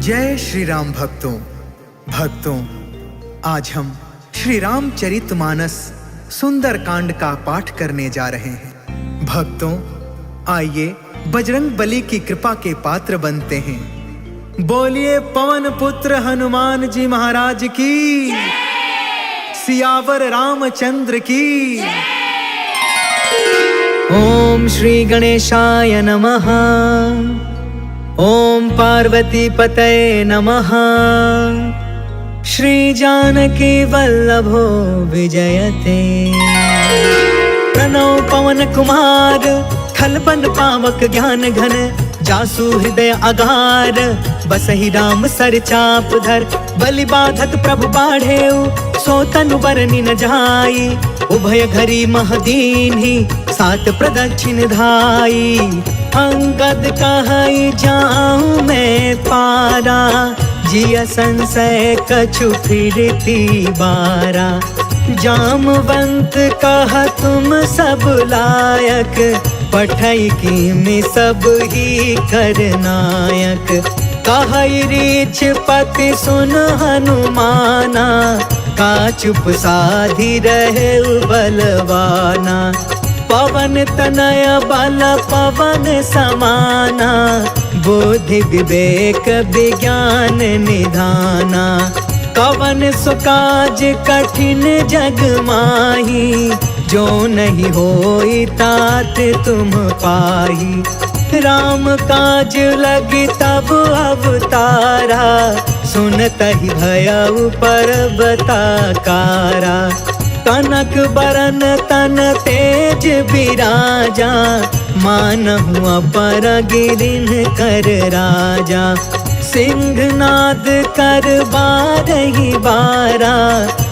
जय श्री राम भक्तों, आज हम श्री रामचरितमानस सुंदर कांड का पाठ करने जा रहे हैं। भक्तों, आइए बजरंग बली की कृपा के पात्र बनते हैं। बोलिए पवन पुत्र हनुमान जी महाराज की, सियावर रामचंद्र की। ओम श्री गणेशाय नमः। ओम पार्वती पतये नमः। श्री जानकी वल्लभो विजयते। प्रणव पवन कुमार, खलबन पावक ज्ञान घन, जासु हृदय अगार, बसहि राम सर चाप धर। बलि बाधक प्रभु बाढ़ेउ, सो तनु बरनि न जाई। उभय घरी महदीन्हि, सात प्रदक्षिण धाई। अंगद कहई जाऊं मैं पारा, जिया संशय कछु फिरती बारा। जामवंत कहा तुम सब लायक, पठई की में सब ही करनायक। कहई रीछ पति सुन हनुमाना, का चुप साधी रहे बलवाना। पवन तनय बल पवन समाना, बुद्धि विवेक विज्ञान निधाना। कवन सुकाज कठिन जग माही, जो नहीं होई तात तुम पाही। राम काज लगी तब अवतारा, सुनतहि भयउ पर्वताकारा। कनक बरन तन तेज बिराजा, मानहु अपर गिरिन कर राजा। सिंहनाद कर बारहि बारा,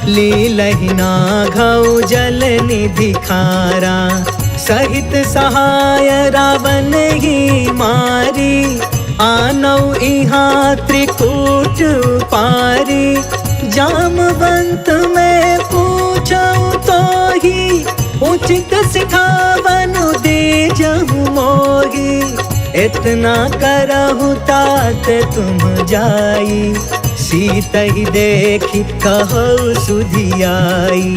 लीलहि नाघउ जल निधि खारा। सहित सहाय रावण ही मारी, आनौ इहाँ त्रिकूट पारी। जामवंत में पूछऊं तो ही, उचित सिखावनु दीजहु मोही। इतना करहु तात तुम जाई, सीतहि देखी कहु सुधियाई।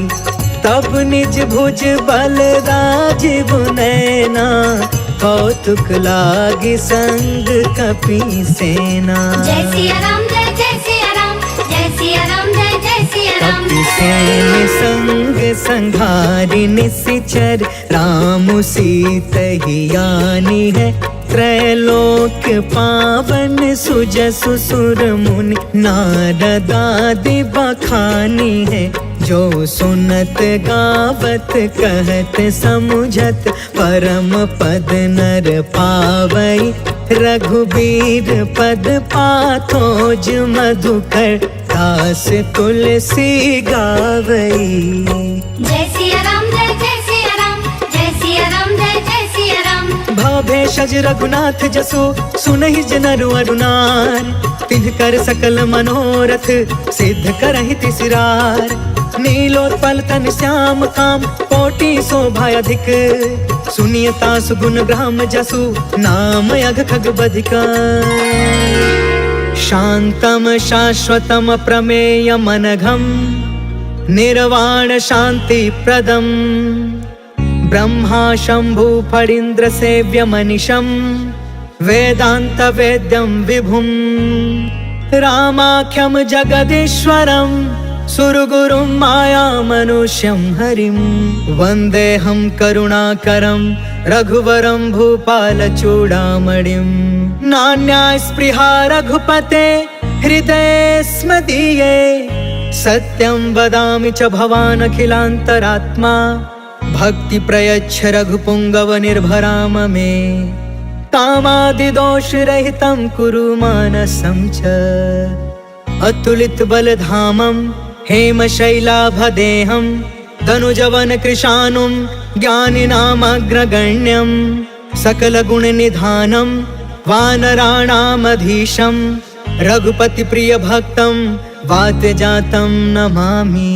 तब निज भुज बल राजीव नैना, कौतुक लागी संग कपि सेना। जय सिया राम, जय जय सिया राम, जय सिया राम, जय जय सिया राम। कपि सेन संग संघारि निशिचर, राम सीतहि आनी है। त्रैलोक पावन सुजसु सुर मुनि, नारद आदि बखानी है। जो सुनत गावत कहत समुझत, परम पद नर पावई। रघुबीर पद पाथोज मधुकर, दास तुलसी गावई। जय सिया राम, जय जय सिया राम, जय सिया राम, जय जय सिया राम। भव भेषज रघुनाथ जसु, सुनहि जनरु अरुनार। तिन्ह कर सकल मनोरथ, सिद्ध करहि तिसिरार। नीलोत्पल तन श्याम काम, कोटि शोभा अधिक। सुनियता सुगुण ब्रह्म जसु, नाम अघ खग बधिका। शांतम शाश्वतम प्रमेय मनघम, निर्वाण शांति प्रदम। ब्रह्मा शंभु फणीन्द्र सेव्य मनिषम, वेदांत वेद्यम विभुम। रामाख्यम जगदीश्वरम, सुरगुरुम माया मनुष्यम हरिम। वंदेहम करुणाकरम, रघुवरम भूपाल चूड़ामणिम। नान्या स्पृहा रघुपते, हृदये स्म दीये। सत्यं वदामि च भवान् अखिलान्तरात्मा, भक्ति प्रयच्छ रघुपुंगव निर्भराम मे। कामादिदोष रहितं कुरु मानसं च, अतुलित बलधामं हेम शैलाभदेहं। तनुजवन कृशानुं ज्ञानिनामग्रगण्यं, सकल गुण निधानं वानराणामधीशं। रघुपति प्रिय भक्तं वातजातं नमामि।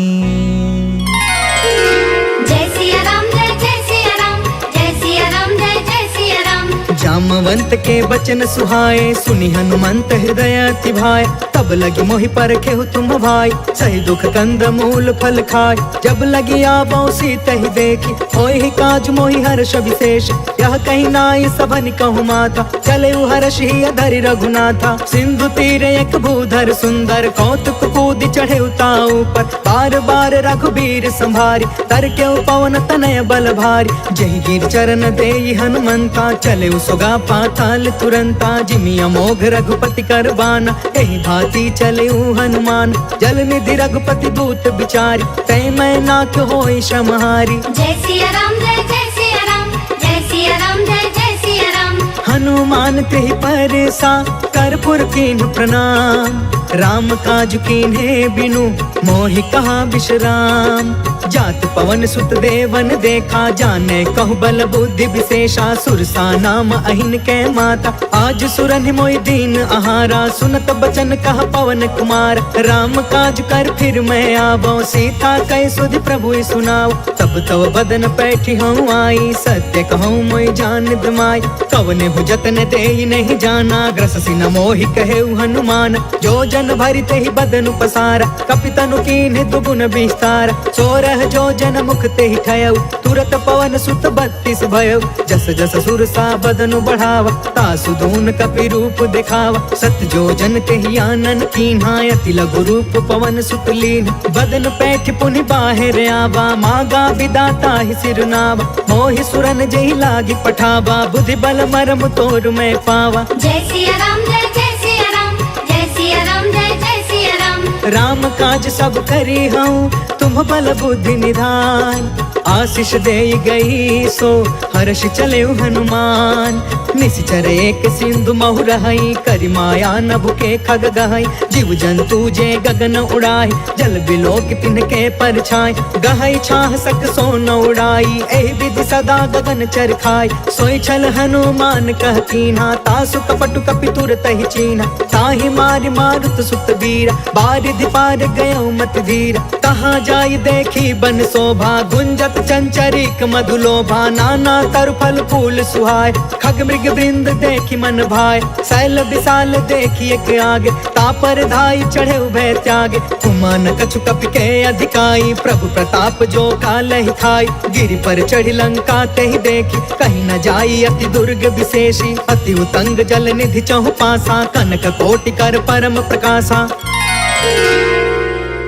जय सिया राम, जय जय सिया राम, जय सिया राम, जय जय सिया राम। नामवंत के बचन सुहाए, सुनी हनुमंत हृदय अति भाए। तब लगी मोहि परखेहु तुम भाई, सही दुख कंद मूल फल खाय। जब लगी आवो सीत ही देखी, होय ही काज मोहि हर्ष विशेष। यह कहीं नाई सबन कहु माता, चले हर्ष ही धरि रघुनाथा। सिंधु तीर एक भूधर सुंदर, कौतुक कूद चढ़े उताऊ पर। बार बार रघुबीर संभारी, तर के पवन तनय बल भारी। जय गिर चरण देई हनुमंता, चले सुगा पाताल तुरंता। जिमि अमोघ रघुपति कर बाना, एहि भांति चले हनुमान। जल निधि रघुपति दूत बिचारी, तै मैं नाथ होई श्रमहारी। जय सिया राम जय जय सिया राम, जय सिया राम जय जय सिया राम। हनुमान तेहि परसा, कर्पूर कीन्ह प्रणाम। राम काज कीन्हे बिनु, मोहि कहा विश्राम। जात पवन सुत देवन देखा, जाने कहु बल बुद्धि विशेषा। सुरसा नाम अहिन के माता, आज सुरन मोहि दीन आहारा। सुनत बचन कहा पवन कुमार, राम काज कर फिर मैं आवो। सीता कह सुधि प्रभु सुनाओ, तब तव बदन पैठी हूँ आई। सत्य कहूँ मोहि जान दमाई, कवने हु जतन देई नहीं जाना। ग्रससि न मोहि कहेउ हनुमान, जो जन भरि तेहि बदन पसारा। कपितनु कीन्ह दुगुन विस्तार, सोरह जो जन मुख तेहि ठयउ। तुरत पवन सुत 32 भयउ, जस जस सुरसा बदनु बढ़ावा। तासु दून कपि रूप दिखावा, सत जो जन तेहि आनन कीन्हा। अति लघु रूप पवन सुत लीन, बदन पैठ पुनि बाहिर आवा। मागा विदाता ही सिरनावा, मोहि सुरन जेहि लागी पठावा। बुद्धि बल मरम तोर मैं पावा। जय सिया राम जय जय सिया राम, जय सिया राम जय जय सिया राम। राम काज सब करी हूँ, तुम बल बुद्धि निधान। आशीष दे गई सो, हर्ष चले हनुमान। निश्चर एक सिंधु महु रहई, करि माया नभ के खग गहई। जीव जंतु जे गगन उड़ाई, जल बिलोक तिनके परछाई। गहई छाह सक सो न उड़ाई, एहि विधि सदा गगन चर खाई। सोई छल हनुमान कह कीन्हा, तासु कपटु कपि तुरत ही चीन्हा। ताहि मारि मारुत सुत वीरा, बारिधि पार गयो मत धीरा। कहाँ जाई देखी बन शोभा, गुंजत चंचरिक मधुलोभा। नाना तरु फल फूल सुहाय, खग मृग वृंद देखी मन भाय। शैल विशाल देखी एक आगे, तापर धाई चढ़े उभय त्यागे। कुमान कछु कपि के अधिकाई, प्रभु प्रताप जो कालहि थाई। गिरि पर चढ़ी लंका तेहि देखी, कहीं न जाई अति दुर्ग विशेषी। अति उतंग जल निधि चहु पासा, कनक कोटि कर परम प्रकाशा।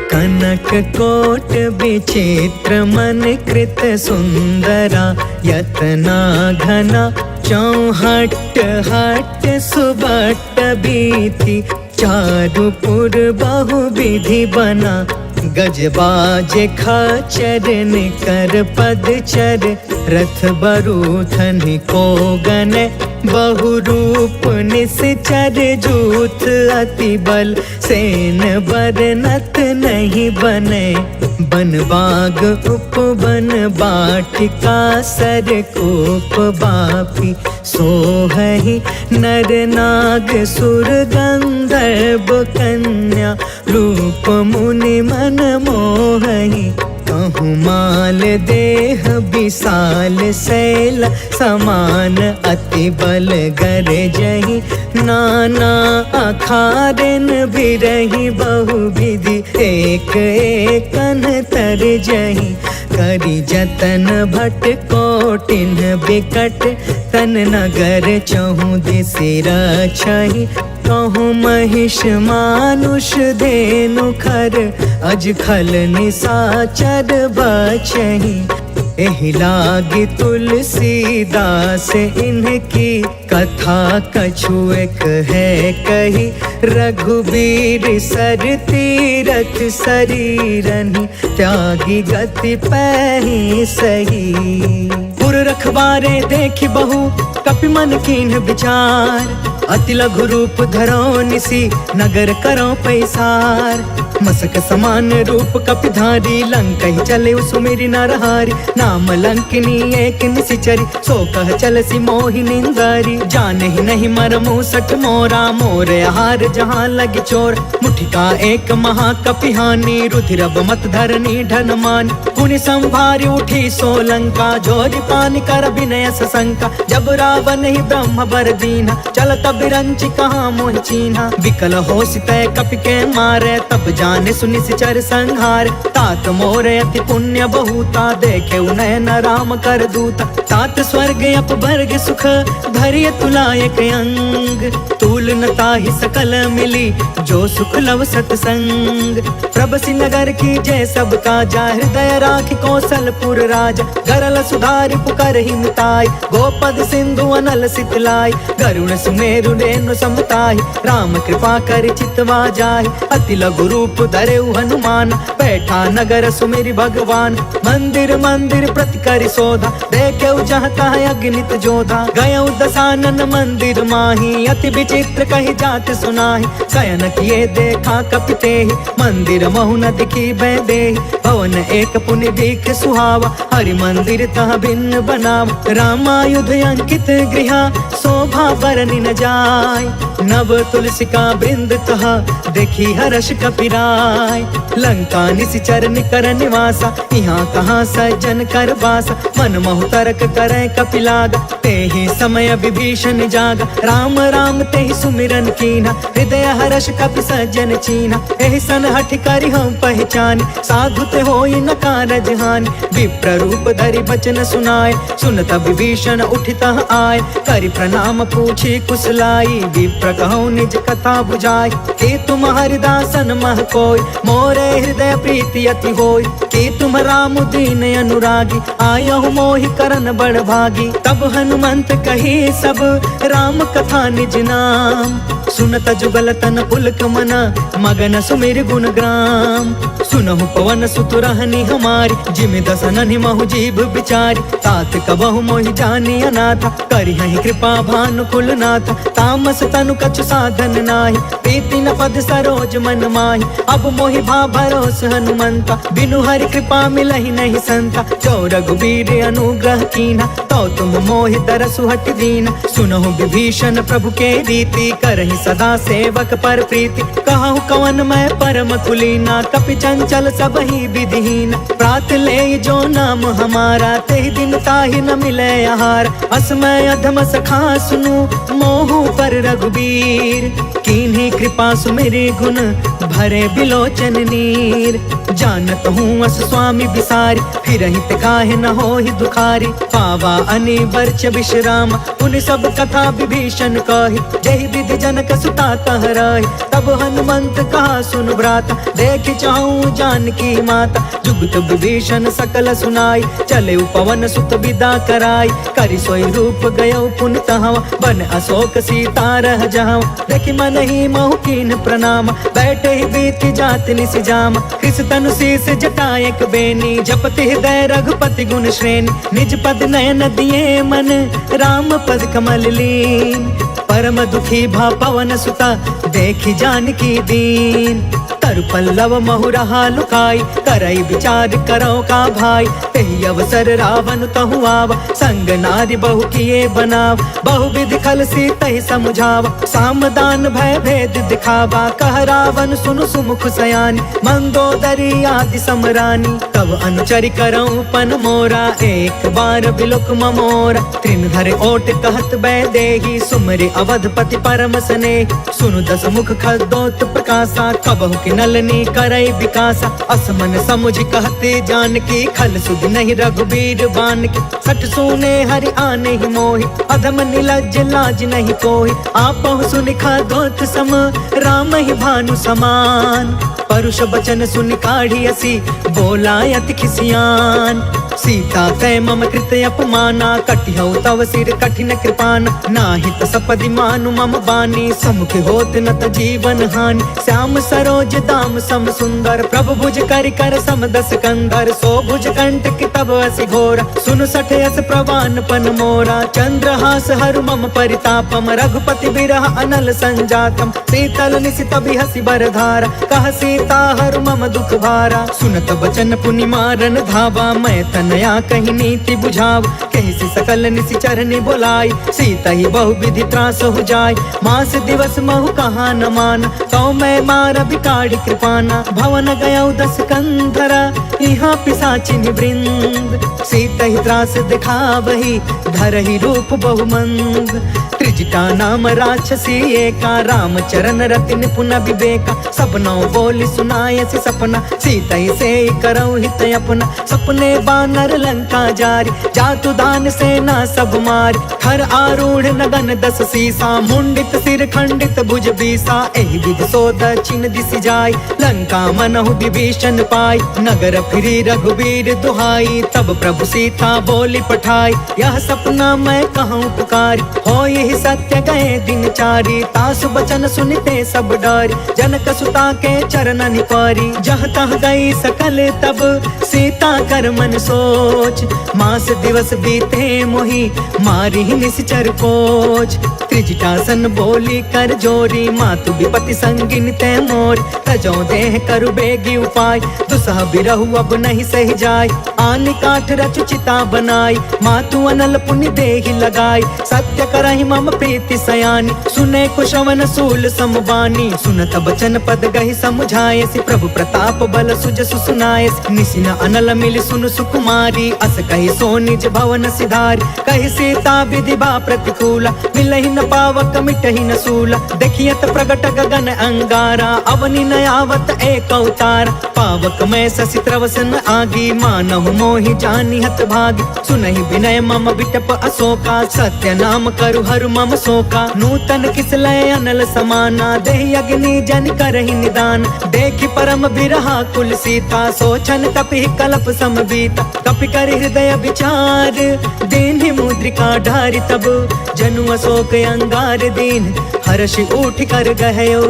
कनक कोट विचित्र मन कृत सुंदरा। यतना घना चौहट हट सुबट बीती। चारु पुर बहु विधि बना, गजबाज खचर निकर पदचर। रथ बरूथन को गन, बहु रूप निश्चर। जूथ अति बल, सेन बरनत नहीं बने। बन बाग उपवन बाटिका, सर कोप बापी। सोहहि नर नाग सुर गंधर्व कन्या। रूप मुनि मन मोहहि, कहूँ माल देह विशाल। शैल समान अति बल गरजहि, नाना अखारन बिरहि। बहु विधि एक एकन तरजहि, करि जतन भट कोटिन बिकट। तन नगर चहु दिसि रक्षहि, कहूँ महिष मानुष धेनु खर। अज खल निसाचर बचहि, एहि लागी तुलसीदास इनकी। कथा कछु एक है कही, रघुबीर सर तीरथ शरीरनि। त्यागी गति पैहि सही, पुर रखवारे देखि बहु कपि मन कीन्ह विचार। अति लघु रूप धरो निसी, नगर करो पैसार। मसक समान रूप कपिधारी, लंका ही चले सुमेरी नरहारी। नाम लंकिनी एक निशिचरी, सो कह चल सी मोहि निंदारी। जाने ही नहीं मरमु सठ मोरा, मोर आहार जहाँ लगी चोर। मुठिका एक महाकपिहानी, रुधिरब मत धरनी ढन मान। पुनि संभारी उठी सोलंका, जोरी पानी कर विनय सशंका। जब रावण ही ब्रह्म बर दीना, चलत बिरंची कहाँ मोहि चीन्हा। विकल हो तय कपि के मारे, तब जाने सुनि सिचर संहार। तात मोर अति पुण्य बहुता, देखे नयन राम कर दूता। तात स्वर्ग अपवर्ग सुख, धरिय तुलायक अंग। तूल न ताहि सकल मिली, जो सुख लव सतसंग। प्रभसी नगर की जय सब काजा, हृदय राख कौशलपुर राजा। गरल सुधारि पुकर ही मिताई, गोपद सिंधु अनल सितलाई। गरुण सुमेरु रेणु समताहि, राम कृपा कर चितवा जाहि। अति लघु रूप धरेउ हनुमान, बैठा नगर सुमेरि भगवान। मंदिर मंदिर प्रति करि शोधा, देखेउ जहाँ तहाँ अगणित जोधा। गयउ दसानन मंदिर माही, अति विचित्र कही जात सुनाहि। शयन किए देखा कपि तेहि, मंदिर महु न दिखी बै देहि। भवन एक पुनि दीख सुहावा, हरि मंदिर तह भिन्न बनावा। रामायुध अंकित गृहा, शोभा बरनि न जाय। नव तुलसिका बृंद तह, देखी हर्ष कपिराय। लंका निशिचर निकर निवासा, यहाँ कहाँ सज्जन कर बासा। मन महु तर्क करे कपिलागा, तेहि समय विभीषण जागा। राम राम तेहि सुमिरन कीन्हा, हृदय हर्ष कपि सज्जन चीन्हा। एहि सन हठि करि हम पहचानी, साधु ते होई न कारज हानि। विप्र रूप धरि बचन सुनाए, सुनत विभीषण उठितः आए। करि प्रणाम पूछी कुशलाई, विप्र कहूँ निज कथा बुझाई। कि तुम हरिदासन मह कोय, मोरे हृदय प्रीति अति होय। कि तुम राम दीन अनुरागी, आयहु मोहि करन बड़ भागी। तब हनुमंत कही सब, राम कथा निज नाम। सुनत जुगल तन पुलक मना, मगन सुमिर गुण ग्राम। सुनहु पवन सुत रहनी हमारी, जिमि दसननि महु जीव बिचारी। तात कबहु मोहि जानी अनाथा, करिहहि कृपा भानुकुल नाथा। तामस तनु कछु साधन नाही, प्रीति न पद सरोज मन माही। अब मोहि भा भरोस हनुमंता, बिनु हरि कृपा मिलहि नहीं संता। जो रघुबीर अनुग्रह कीन्हा, तो तुम मोहि दरसु हटि दीन्हा। सुनहु विभीषण प्रभु के रीति, करहि सदा सेवक पर प्रीति। कहूँ कवन मैं परम कुलीना, कपि चंचल सबहि विधिहीन। प्रात ले जो नाम हमारा, तेहि दिन ताहि न मिले आहार। असमय अधम सखा सुनु, मोहु पर रघुबीर। कीन्ही कृपा सुमिरि गुण, भरे बिलोचन नीर। जानत हूँ अस स्वामी बिसारी, फिरहि ते काहे न होहि दुखारी। पावा अनिवर्च विश्राम, उन सब कथा विभीषण कही। जहि विधि जनक सुता तह रही, तब हनुमंत कहा सुन भ्राता। देख चाहूँ जानकी माता, जुगत विभीषण सकल सुनाई। चले पवन सुत विदा कराई, करि सोई रूप गयो पुन तहवा। बन अशोक सीता रह जहाँ, देखि मन ही महु कीन प्रणाम। बैठे ही बीती जात निसि जाम, कृष तनु शीस जटायक बेनी। जपति हृदय रघुपति गुण श्रेणी, निज पद नयन दिए मन, राम पद कमल लीन। परम दुखी भा पवन सुता, देखी जानकी दीन। तरु पल्लव महु रहा लुकाई, करई विचार करो का भाई। तेहि अवसर रावण तहु आवा, संग नारी बहु किए बनाव। बहु विधि खल सी तहि समुझावा, सामदान भय भेद दिखावा। कह रावण सुनु सुमुख सयानी, मंदोदरी आदि समरानी। तब अनुचरि करऊं पन मोरा, एक बार बिलुक ममोरा। त्रिन धर ओट कहत बै देही, सुमरि अवधपति परम स्नेही। सुनु दस मुख खदोत प्रकाशा, कबहु कि नलनी करई विकासा। असमन समुझ कहते जानकी, खल सुध नहीं रघुबीर बानकी। सठ सुने हरि आने ही मोहि, अधम निलज्ज लाज नहीं कोहि। आपहु सुनि खदोत सम, राम ही भानु समान। परुष बचन सुनि काढ़ी असी, बोला अति खिसियान। सीता कै मम कृत अपमाना, कटिहउ तव सिर कठिन कृपान। नाहित सपदि मानु मम बानी, समुख होत न त जीवन हानि। श्याम सरोज दाम सम सुंदर, प्रभु भुज करि कर सम दस कंधर। सो भुज कंठ कि तब असि घोर, सुन सठ यस प्रवान पन मोरा। चंद्रहास हरु मम परितापम, रघुपति बिरह अनल संजातम। शीतल निशित बिहसि बरधारा, कह सीता सीता हर मम दुख भारा। सुनत बचन पुनि मारन धावा, मैं तनया कही नीति बुझाव। कही सी सकल निशिचर बोलाई, सीता ही बहु विधि त्रास हो जाय। मास दिवस महु कहा न मान, तो मैं मार बिकाड़ी कृपाना। भवन गया 10 कंधरा, यहाँ पिशाचिनी वृंद। सीता ही त्रास दिखावही, धरहि रूप बहुमंद। त्रिजटा नाम राक्षसी एका, राम चरण रति निपुण विवेका। सबनौ बोली सुनाय सी सपना, सीता ही से करौ हित अपना। सपने बानर लंका जारी, जातु दान सेना सब मारी। हर आरूढ़ नगन 10 सीसा, मुंडित सिर खंडित भुज बीसा। एहि विधि सो दक्षिण दिशि जाय, लंका मनहु विभीषण पाई। नगर फिरी रघुवीर दुहाई, तब प्रभु सीता बोली पठाई। यह सपना मैं कहूँ पुकारी, हो यही सत्य गए दिन चारी। तासु बचन सुनते सब डरी, जनक सुता के चरण निपारी। जह तह गई सकल तब, सीता कर मन सोच। मास दिवस बीते मोहि, मारी निश्चर कोच। त्रिजटासन बोली कर जोरी, मातु विपति संगिन ते मोर। तजो देह करु बेगी उपाय, दुसह बिरहु अब नहीं सह जाय। आन काठ रचु चिता बनाई, मातु अनल पुनि देहि लगाई। सत्य करहि मम प्रीति सयानी, सुने कुशवन सूल समबानी। सुनत बचन पद गहि समुझाय, सि प्रभु प्रताप बल सुजसु सुनाय। निसिन अनल मिलि सुनु सुकुमारी, अस कहि सो निज भवन सिधारी। कहि सीता विधि बा प्रतिकूला, मिलहि न पावक मिटहि न सूला। देखियत प्रगट गगन अंगारा, अवनि न आवत एक अवतार। पावक मैं ससि त्रवसन आगी, मानहु मोहि जानि हत भागी। सुनहि विनय मम बिटप अशोका, सत्य नाम करु हरु मम शोका। नूतन किसलय अनल समाना, देहि अग्नि जन करहि निदान। देखि परम बिरहा कुल सीता, सोचन कपि कलप सम बीता। कपि कर हृदय विचार, दीन्हि मुद्रिका ढारि तब। जनु अशोक अंगार दीन, हर्षि उठ कर गहयो।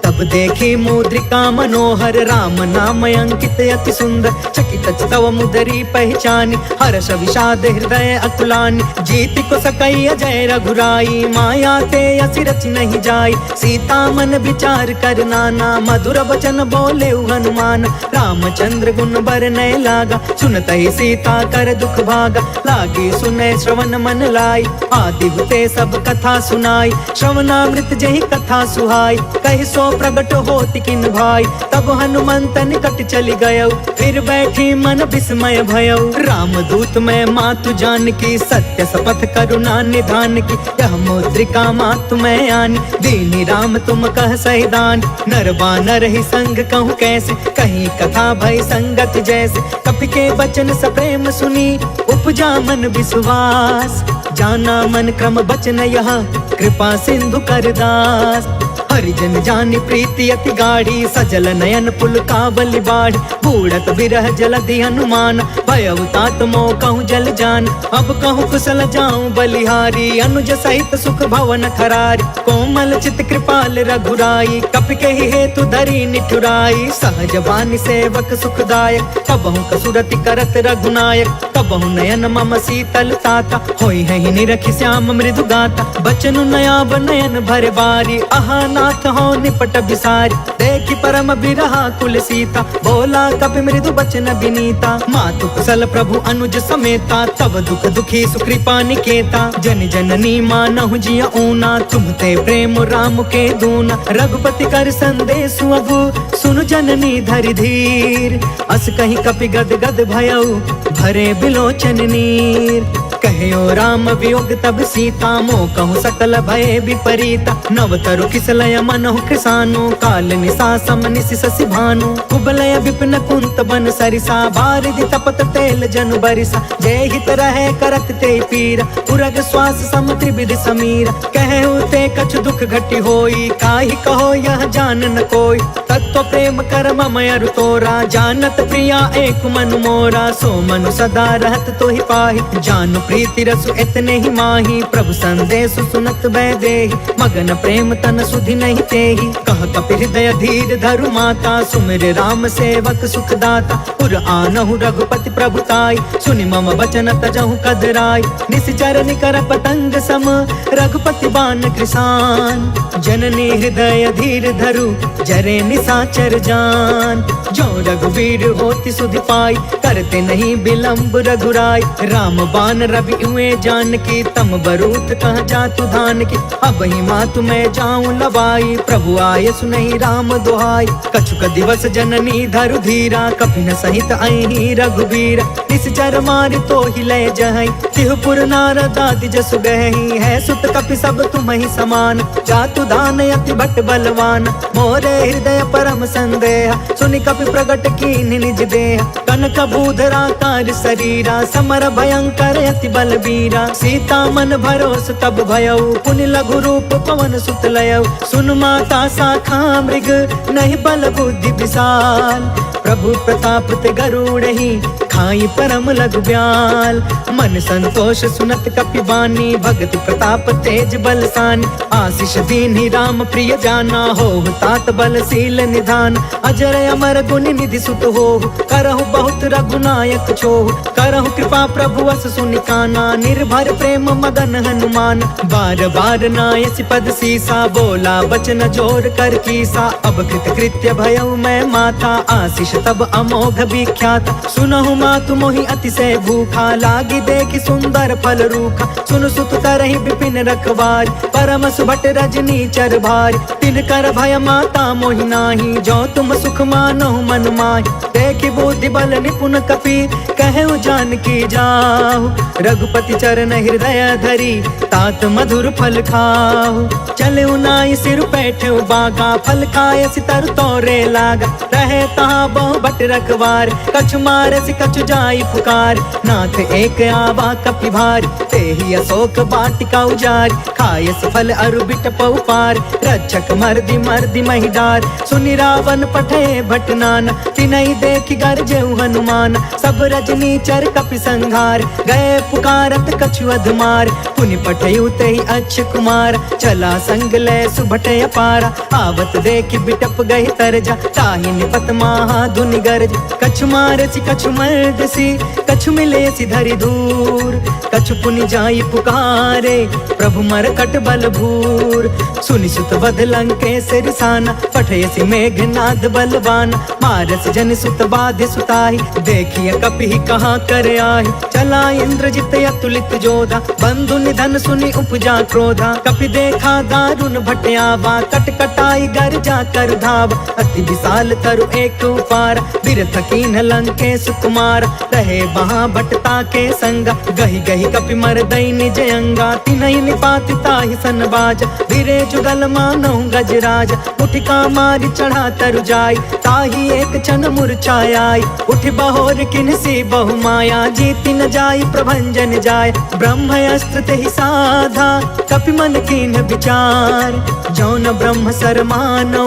तब देखी मुद्रिका मनोहर, राम नाम अंकित अति सुंदर। चकित तव मुदरी पहचानी, हर्ष विषाद हृदय अकुलानी। जीति को सकई अजय रघुराई, माया ते असि रचि नहीं जाई। सीता मन विचार कर नाना, मधुर वचन बोले हनुमान। रामचंद्र गुण बरनय लागा, सुनत ही सीता कर दुख भागा। लागी सुने श्रवण मन लाई, आदि हुते सब कथा सुनाई। श्रवणामृत जहि कथा सुहाई, कहि सो प्रगट होति किन भाई। तब हनुमंत निकट चली गयो, फिर बैठी मन विस्मय भयो। राम दूत मैं मातु जान की, सत्य शपथ करुणा निधान की। यह मुद्रिका मातु मैं आनी, दीनी राम तुम कह सहिदान। नर बानर ही संग कहूँ कैसे, कहीं कथा भई संगत जैसे। कपि के बचन सप्रेम सुनी, उपजा मन विश्वास। जाना मन क्रम बचन यह, कृपा सिंधु कर दास। हरिजन जानि प्रीति अति गाढ़ी, सजल नयन पुल कावली बाढ़। बूढ़त बिरह जलधि हनुमान, भयउ तात मोह कहूँ जल जान। अब कहूँ कुशल जाऊं बलिहारी, अनुज सहित सुख भवन खरारी। कोमल चित कृपाल रघुराई, कपि कहि हेतु धरी निठुराई। सहज बानी सेवक सुखदायक, कबहु कसुरति करत रघुनायक। कबहु नयन मम शीतल ताता, होई है निरखि श्याम मृदु गाता। बचनु नयाब नयन भर बारी, आहा नाथ हो निपट बिसारी। देखि परम बिरहा कुल सीता, बोला कपि मृदु बचन विनीता। मातु कुशल प्रभु अनुज समेता, तब दुख दुखी सुकृपा निकेता। जन जननी मानहु जिय ऊना, तुमते प्रेम राम के दूना। रघुपति कर संदेश अगु, सुनु जननी धरि धीर। अस कहीं कपि गद गद भयउ, भरे बिलोचन नीर। कहो राम वियोग तब सीता, मोह कहूँ सकल भय विपरीता। नव तरु किसलय मनहु कृसानु, काल निशा सम निशि शशि भानु। कुबलय विपिन कुंत बन सरिसा, बारिधि तपत तेल जनु बरिसा। जय हित रहे करत ते पीरा, उरग श्वास सम त्रिविधि समीरा। कहु ते कछु दुख घटी होई, काहि कहो यह जान न कोई। तत्व प्रेम कर मम अरु तोरा, जानत प्रिया एक मनु मोरा। सो मनु सदा रहत तो ही पाहि, जानु प्रीति रसु इतने ही माही। प्रभु संदेश सुनत वैदेही, मगन प्रेम तन सुधि नहीं तेही। कह कपि हृदय धीर धरु माता, सुमिर राम सेवक सुखदाता। पुर आनहु रघुपति प्रभुताई, सुनि मम वचन तजहु कदराई। निश्चर निकर पतंग सम, रघुपति बान कृसान। जननी हृदय धीर धरु, जरे निशा चराचर जान। जो रघुवीर होती सुधि पाई, करते नहीं विलंब रघुराई। राम बान रवि हुए जान की, तम बरूत कह जातु धान की। अब ही मातु मैं जाऊं लवाई, प्रभु आय सुनहि राम दुहाई। कछुक दिवस जननी धरु धीरा, कपिन सहित अहि रघुवीर। निश्चर मारि तो ही लय जहई, तिहुपुर नारद आदि जसु गहई। है सुत कपि सब तुम ही समान, जातु दान अति भट बलवान। मोरे हृदय परम संदेह, सुनि कपि प्रगट कीन निज देह। कनक बूधरा कार शरीरा, समर भयंकर अति बलबीरा। सीता मन भरोस तब भयउ, पुनि लघु रूप पवन सुत लयउ। सुन माता शाखा मृग, नहीं बल बुद्धि विशाल। प्रभु प्रताप ते गरुड़हि, खाई परम लघु ब्याल। मन संतोष सुनत कपि बानी, भगति प्रताप तेज बलसानी। आशीष दीन्हि राम प्रिय जाना, होहु तात बलशील निधान। अजर अमर गुण निधि सुत होहु, करहु बहुत रघुनायक छोहु। करहु कृपा प्रभु अस सुनि काना, निर्भर प्रेम मगन हनुमान। बार बार नायसि पद सीसा, बोला बचन जोर कर कीसा। अब कृत कृत्य भयउ मैं माता, आशीष तब अमोघ विख्यात। सुनहु मातु मोहि अतिशय भूखा, लागी देखि सुंदर फल रूखा। सुन सुत करहि विपिन रखवार, परम सुभट रजनी चर भार। तिन कर भय माता मोहि नाही, जो तुम सुख मानहु मन माहि। देखि बुद्धि बल निपुण कपि, कहु जानकी जाहु। रघुपति चरण हृदय धरी, तात मधुर फल खाहु। चलउ नाई सिर बैठउ बागा, फल खाय सितर तोरे लागा। रहे तहाँ बहु बट रखवार, कछु मारसि कछु जाई पुकार। नाथ एक आवा कपि भार, तेहि अशोक वाटिका उजारि। खायसि फल अरु बिटपउ पार, रक्षक मर्दि मर्दि महि डार। सुनि रावण पठे भट नाना, तिनहि देखि गरजेउ हनुमान। सब रजनी चर कपि संघार, गए पुकारत कछु अधमार। पुनि पठेउ तेहि अक्ष कुमार, चला संग लय सुभट अपारा। आवत देखि बिटप गहि तरजा, ताहि निपत महा धुनि गरज। कछु मारसि कछु मर्दसि, कछु मिलेसि धरि धूर। कछु पुनि जाई पुकारे, प्रभु मरकट बल भूर। सुनि सुत वध लंकेश रिसाना, पठयसि मेघनाद बलवान। मारस जन सुत बाधि सुताहि, देखिए कपि कहाँ कर आहि। चला इंद्रजित अतुलित जोधा, बंधु निधन सुनि उपजा क्रोधा। कपि देखा दारुण भट आवा, कट कटाई गर जा कर धावा। अति विशाल तरु एक उपार, बिरथ कीन्ह लंकेश कुमार। रहे वहाँ भटता के संगा, गहि गहि कपि मरदई निज अंगा। तिनहि निपाति ताहि सन बाजा, धीरे जुगल मानहु गजराज। उठिका मारि चढ़ा तरु जाई, ताहि एक क्षण मूर्छाई। उठि बहोर किन्हसी बहु माया, जीति न जाई प्रभंजन जाय। ब्रह्म अस्त्र तेहि साधा, कपि मन कीन्ह विचार। जौन ब्रह्म सर मानौ,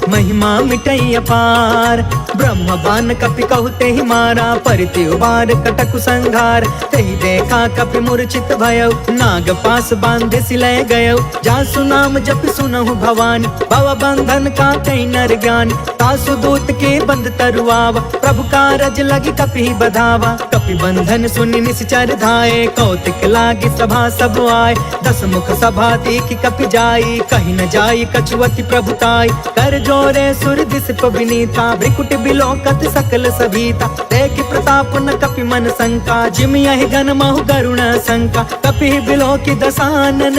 महिमा मिटई अपार। ब्रह्म बान कपि कहु तेहि मारा, परिति उबार कटकु संघार। तेहि देखा कपि मूर्छित भयउ, नाग पास बांधे सिलय गयउ। जासु नाम जपि सुनहु भवानी, भव बंधन का कई नर ज्ञानी। तासु दूत के बंध तरुआवा, प्रभु कारज लगी कपि बधावा। कपि बंधन सुनि निश्चर धाये, कौतिक लागी सभा सब आए। दस मुख सभा देखि कपि जाई, कहि न जाई कछु अति प्रभुताई। कर जोरे सुर दिस विनीता, भ्रिकुट बिलोकत सकल सभीता। देखि प्रताप न कपि मन शंका, जिमि यहि गन महु गरुण शंका। कपि बिलोकि दसानन,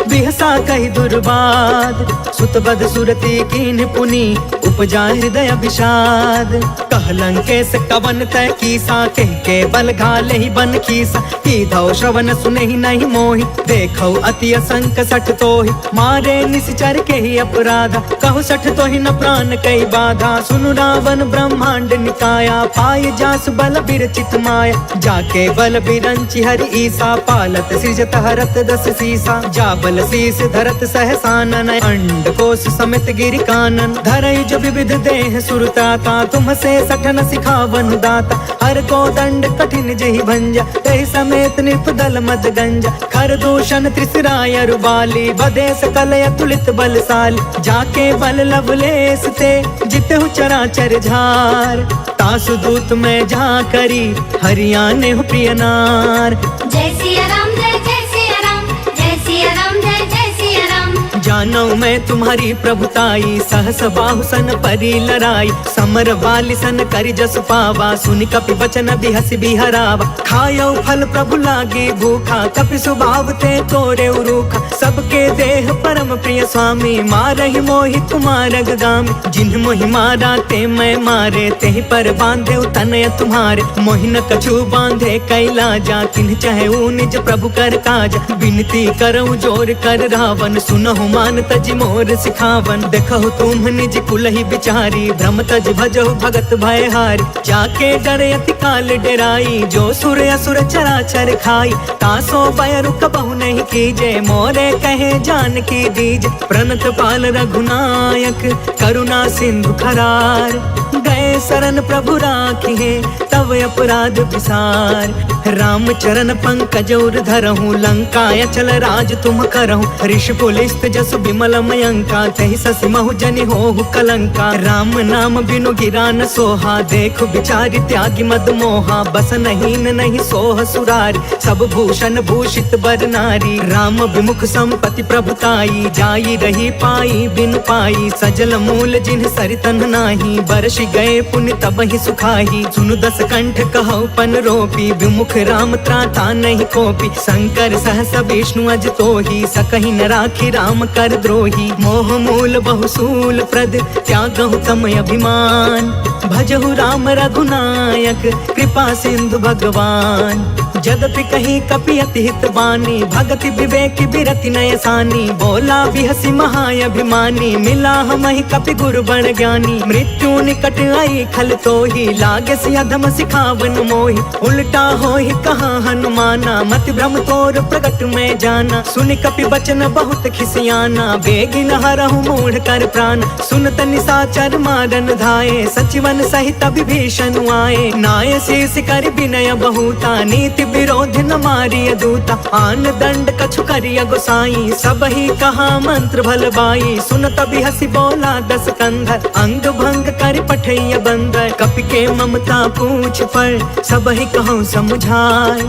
बिहसा कहि दुर्बाद। सुत बध सुरति कीन्ह पुनि, उपजा हृदय विषाद। कह लंकेश कवन तय कीसा, कहि के बल घाले ही बन खीसा। कीधौ श्रवण सुनहि नहीं मोहि, देखौ अति असंक सठ तोहि। मारे निश्चर के ही अपराधा, कहु सठ तोहि न प्राण कई बाधा। सुनु रावण ब्रह्मांड निकाया, पाय जासु बल बिरचित माया। जाके बल बिरंचि हरि ईसा, पालत सृजत हरत दस सीसा। जा बल शीस धरत सहसानन, अंड कोश समेत गिरि कानन। धरई जो विविध देह सुरताता, तुम से सठन सिखावन दाता। हर को दंड कठिन जहि भंजा, तहि समेत निपदल मद गंजा। खर दूषण त्रिसराय अरुबाली, बधे सकल अतुलित बलशाली। जाके बल लवलेस ते, जितहु चराचर झार। तासु दूत में जा करी, हरियाणे हो प्रिय नार। जय सिया राम, जय जय सिया राम, जय सिया राम, जय जय सिया राम। जानो मैं तुम्हारी प्रभुताई, सहस बाहु सन परी लराई, समर वाली सन करि जस पावा, सुनि कपि वचन बिहसि बिहरावा। खायो फल प्रभु लागे भूखा, कपि स्वभाव ते तोरे उरूखा, सबके देह परम प्रिय स्वामी, मारहि मोहि तुम्हारग गामी। जिन्ह मोहि मारा ते मैं मारे, तेहि पर बांधे तनय तुम्हारे, मोहि न कछु बांधे कैलाजा, तिन्ह चाहे निज प्रभु कर काजा। विनती करऊं जोर कर रावण, सुनहु मान तज मोर सिखावन, देखहु तुम निज कुलहि बिचारी, भ्रम तज भजहु भगत भयहारी। जाके डरे अति काल डेराई, जो सुर असुर चराचर खाई, तासो भय रुक बहु नहीं कीजे, मोरे कहे जान की दीज। प्रणत पाल रघुनायक, करुणा सिंधु खरार, गए शरण प्रभु राखिए, तब अपराध विसार। राम चरण पंकज उर धरहूँ, लंका अचल राज तुम करहूँ। ऋषि पुलिस्त जस विमल मयंका, तहि ससि महु जनि होहु कलंका। राम नाम बिनु गिरा न सोहा, देखु बिचारी त्यागी मद मोहा। बस नहीं सोह सुरारी, सब भूषण भूषित बर नारी। राम विमुख संपत्ति प्रभुताई, जाई रही पाई बिनु पाई। सजल मूल जिन्ह सरितन नाही, बरसि गए पुण्य तब ही सुखाही। सुनु दस कंठ कहु पन रोपी, विमुख राम त्राता नहीं कोपी। शंकर सहस विष्णु अज तोही, सकहि न राखी राम कर द्रोही। मोह मूल बहुसूल प्रद, त्यागहु तम अभिमान। भजहु राम रघुनायक, कृपा सिंधु भगवान। जदपि कहीं कपि अति हित बानी, भगति विवेक बिरति नय सानी। बोला बिहसि महाअभिमानी, मिला हमहि कपि गुरु बड़ ज्ञानी। मृत्यु निकट आई खल तोही, लागे सि अधम सिखावन मोहि। उल्टा होहि कहा हनुमाना, मति भ्रम तोर प्रगट में जाना। सुनि कपि बचन बहुत खिसियाना, बेगिन हरहु मूढ़ कर प्राण। सुनत निशाचर मारन धाये, सचिवन सहित विभीषण आए। नाय शीस कर विनय बहुता, नीति विरोध न मारिय दूता। आन दंड कछु करिय गोसाई, सब ही कहा मंत्र भल बाई। सुनत बिहसि बोला दस कंधर, अंग भंग कर पठैय बंदर। कपि के ममता पूछ पर, सब ही कहूँ समुझाय।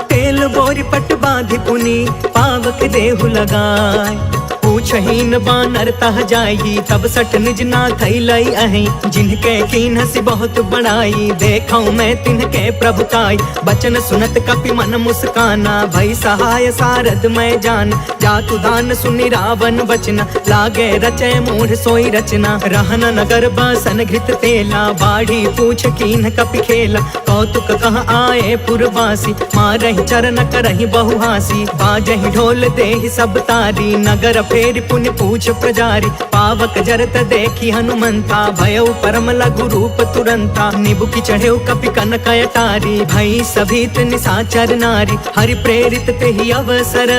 तेल बोरी पट बांधि पुनि, पावक देहु लगाय। पूछहीन बानर तह जाई, तब सठ निज नाथ लई अहि। जिनके कीन्हसि बहुत बड़ाई, देखऊं मैं तिनके प्रभुताई। बचन सुनत कपि मन मुस्काना, भई सहाय सारद मैं जान। जातु दान सुनि रावण बचना, लागे रचय मूढ़ सोई रचना। रहन नगर बासन घृत तेला, बाढ़ी पूछ कीन्ह कपि खेला। कौतुक कह आए पुरवासी, मारहि चरण करहि बहु हासी। बाजहि ढोल देहि सब तारी, नगर फेर पुण्य पूछ प्रजारी। पावक जरत देखी हनुमंता, भयउ परम लघु रूप तुरंता। निबुकि चढ़ेउ कपि कनक अटारी, भई सभीत निशाचर नारी। हरि प्रेरित तेहि अवसर,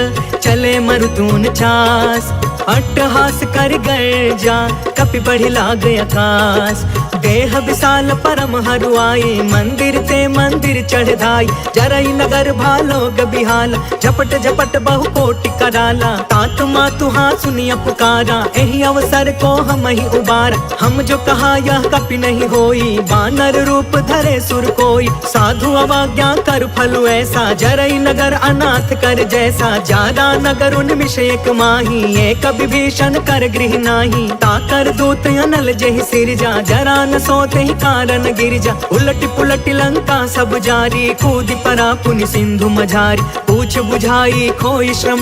चले मरुतून चास। अट्टहास कर गर्जा, कपि बढ़ि लाग आकाश। देह विशाल परम हरुआई, मंदिर ते मंदिर चढ़ धाई। जरई नगर भालोग बिहाला, झपट झपट बहु कोटि कराला। तात मातु हाँ सुनिया पुकारा, एहि अवसर को हम ही उबारा। हम जो कहा यह कपि नहीं होई, बानर रूप धरे सुर कोई। साधु अवज्ञा कर फलु ऐसा, जरई नगर अनाथ कर जैसा। जादा नगर उन्मिष एक माही, एक विभीषण कर गृह नाही। ताकर दूत अनल जहि सिरजा, जरा न सोते ही कारण गिरजा। उलट पुलट लंका सब जारी, कूदि परा पुनि सिंधु मझारी। पूछ बुझाई खोई श्रम,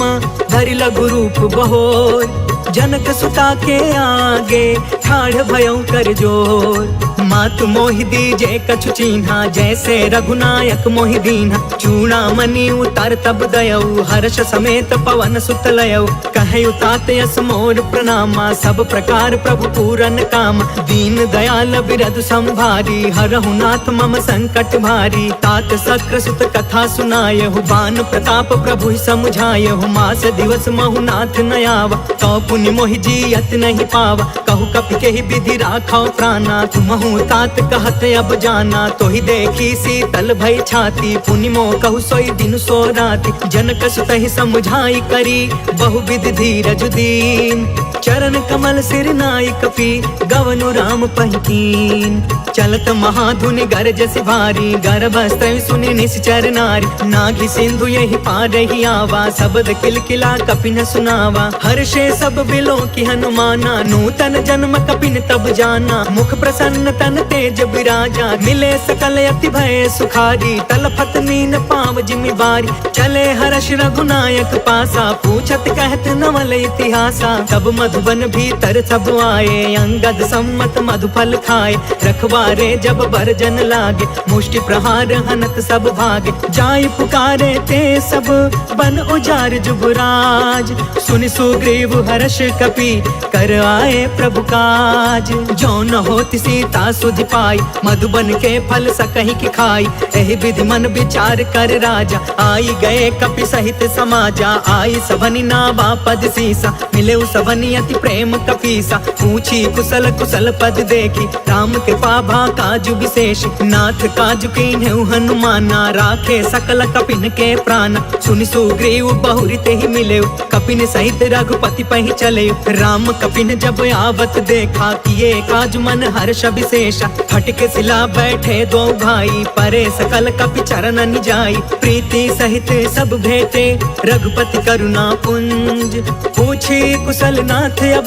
धरि लघु रूप बहोर। जनक सुता के आगे, ठाढ़ भयउ कर जोर। मातु मोहि दीजे कछु चीन्हा, जैसे रघुनायक मोहि दीन्हा। चूड़ामणि उतर तब दयऊ, हर्ष समेत पवन सुत लयऊ। कहयु तात यस मोर प्रणामा, सब प्रकार प्रभु पूरन काम। दीन दयाल बिरधु संभारी, हरहु नाथ मम संकट भारी। तात सक्र सुत कथा सुनायहु, बान प्रताप प्रभु समुझायहु। मास दिवस महु नाथ न आवा, तो पुनि मोहि जियत नहीं पावा। कहु कपि के ही विधि राखो प्राणा, तुमहु तात कहत अब जाना। तो ही देखी शीतल भई छाती, पुनि मोह कहु सोई दिन सो राति। जनक सुत ही समझाई करी, बहुविध धीरज दीन। चरण कमल सिर नाई कपि, गवनु राम पहिकीन। चलत महाधुनि गरजस भारी, गर्भस्त्र सुनि निश्चर नारी। नाघि सिंधु यही पार ही आवा, शब्द किलकिला कपिन सुनावा। हर्षे सब बिलो की हनुमाना, नूतन जन्म कपिन तब जाना। मुख प्रसन्न तन तेज विराजा, मिले सकल अति भय सुखारी। तलफत नीन पाव जिमि बारी, चले हर्ष रघुनायक पासा। पूछत कहत नवल इतिहासा, तब मधुबन भीतर सब आए। अंगद सम्मत मधुफल खाए, रखवारे जब बरजन लागे। मुष्टि प्रहार हनत सब भागे, जाय पुकारे ते सब बन उजार जुबराज। सुनि सुग्रीव हर्ष कपि, कर आए प्रभु काज। जो न होति सीता सुधि पाई, मधुबन के फल सकहि की खाई। एहि विधि मन विचार कर राजा, आई गए कपि सहित समाजा। आई सबनि नावा पद सीसा, मिले सबनि अति प्रेम कपीसा। पूछी कुशल कुशल पद देखी, राम कृपा भा काजु विशेष। नाथ काजु कीन्हु हनुमाना, राखे सकल कपिन के प्राण। सुनि सुग्रीव बहुरी ते ही मिले, कपिन सहित रघुपति पहि चले। राम कपिन जब आवत देखा, किए काज मन हर्ष विशेषा। फटके सिला बैठे दो भाई, परे सकल कपि चरण जाई। प्रीति सहित सब भेटे, रघुपति करुणा पुंज। पूछी कुशल नाथ अब,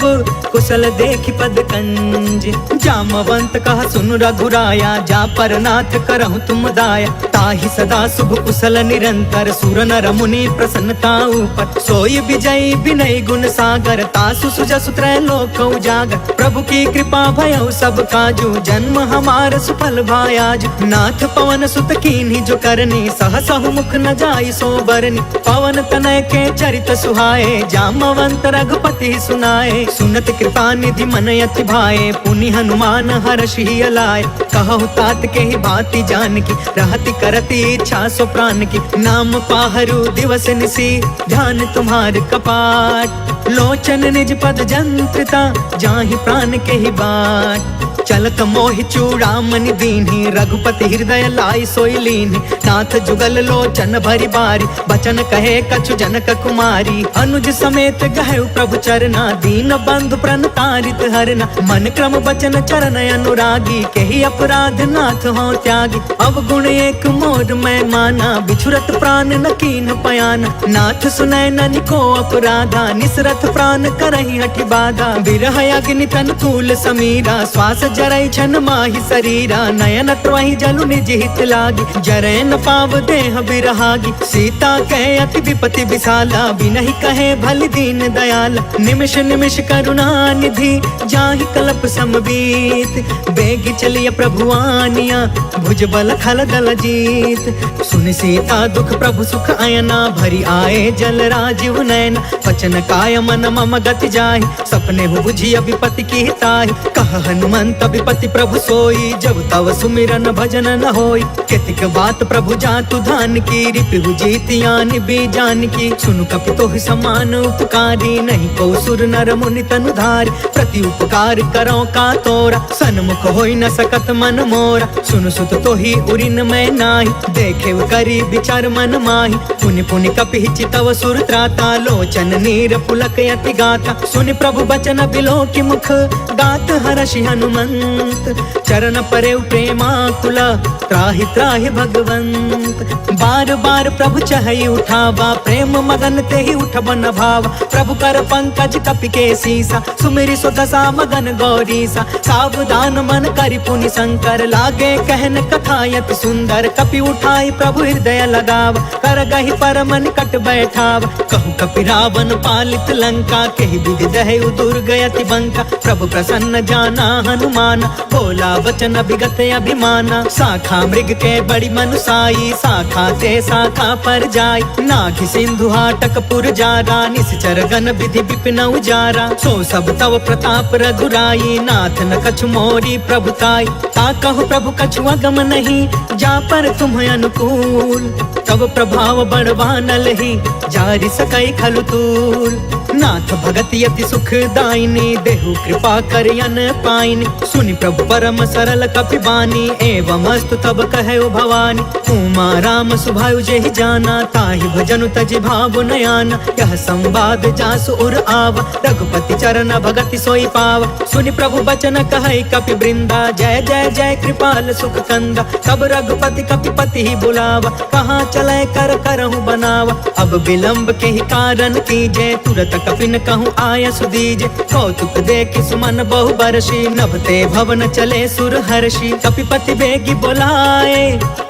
कुशल देखि पद कंज। जामवंत कहा सुन रघुराया, जा पर नाथ करहु तुम दाया। ताहि सदा शुभ कुशल निरंतर, सुर नर मुनि प्रसन्नता ऊपर। सोई विजयी विनय गुण सागर, तासु सुजसु त्रैलोक उजागर। प्रभु की कृपा भयउ सब काजू, जन्म हमार सुफल भायाज। नाथ पवन सुत कीन्ही जो करनी, सहसहु मुख न जाई सो बरनी। पवन तनय के चरित सुहाए, जामवंत रघुपति सुनाए। सुनत कृपा निधि मन अति भाए, पुनि हनुमान हर्ष ही अलाए। कहु तात के ही बाती जान की, रहति करती इच्छा सो प्राण की। नाम पाहरु दिवस निसी, ध्यान तुम्हार कपाट। लोचन निज पद जंत्रिता, जाहि प्राण के ही बाट। चलत मोहि चूड़ामणि दीन्ही, रघुपति हृदय लाई सोई लीन्ही। नाथ जुगल लोचन भरी बारी, बचन कहे कछु जनक कुमारी। अनुज समेत गहु प्रभु चरना, दीन बंधु प्रणतारित हरना। मन क्रम बचन चरण अनुरागी, केहि अपराध नाथ हो त्यागी। अवगुण एक मोर मैं माना, बिछुरत प्राण न कीन्ह पयाना। नाथ सुनय ननि को अपराधा, निसरथ प्राण करहि हठि बाधा। बिरह अग्नि तन तूल समीरा, श्वास जरई छन माहि शरीरा। नयन त्वहि जलु निज हित लागी, जरय न पाव देह बिरहागी। सीता कहे अति विपति विशाला, बिनहि कहे भलि दीन दयाला। निमिष निमिष करुणा निधि, जाहि कल्प समबीत। बेगी चलिय प्रभु आनिया, भुज बल खल दल जीत। सुनि सीता दुख प्रभु सुख अयना, भरी आए जल राजीव नयन। वचन काय मन मम गति जाहि, सपने हु बुझिय विपति की ताहि। कह हनुमंत विपति प्रभु सोई, जब तव सुमिरन भजन न होई। केतिक बात प्रभु जातु धान की, रिपु जीतियानि बीजान की। सुनु कपि तोहि समान उपकारी, नहीं को सुर नर मुनि तनु धारी। प्रति उपकार करो का तोरा, सन्मुख होई न सकत मन मोरा। सुनु सुत तोहि उरिन मैं नाही, देखे करी विचार मन माही। पुनि पुनि कपि चितव सुर त्राता, लोचन नीर पुलक यति गाता। सुनि प्रभु बचन बिलो की मुख, गात हर्षि हनुमंत। चरण परे प्रेमाकुला, त्राहि त्राहि भगवंत। बार बार प्रभु चहई उठावा, प्रेम मगन ते ही उठब न भावा। प्रभु कर पंकज कपि के सीसा, सुमिरि सो दशा मगन गौरीसा। सावधान मन करि पुनि शंकर, लागे कहन कथा यति सुंदर। कपि उठाई प्रभु हृदय लगावा, कर गहि परम निकट बैठावा। कहु कपि रावण पालित लंका, केहि विधि दहु दुर्ग यति बंका। प्रभु प्रसन्न जाना हनुमान, बलवान, बोला वचन अभिगत अभिमाना। शाखा मृग के बड़ी मनुसाई, शाखा ते शाखा पर जाय। नाघि सिंधु हाटक पुर जारा, निश्चर गण विधि विपिन उजारा। सो सब तव प्रताप रघुराई, नाथ न कछु मोरी प्रभुताई। ता कहु प्रभु कछु अगम नहीं, जा पर तुम अनुकूल। तब प्रभाव बड़वानल ही, जारि सकई खलु तूल। नाथ भगति अति सुखदायिनी, देहु कृपा कर अन पाइनी। सुनि प्रभु परम सरल कपि बानी, एवं अस्तु तब कहे भवानी। उमा राम सुभायु जेहि जाना, ताहि भजनु तजि भाव नयाना। यह संवाद जासु उर आवा, रघुपति चरण भगति सोई पावा। सुनि प्रभु बचन कहै कपि वृंदा, जय जय जय कृपाल सुख कंदा। तब रघुपति कपिपति ही बुलावा, कहाँ चले कर करहु बनावा। अब विलंब के ही कारण कीजे, तुरत कपिन कहूँ आय सुदीजे। कौतुक देखि सुमन बहु बरसी, नभते भवन चले सुर हर्षि। कपिपति बेगी बोलाए,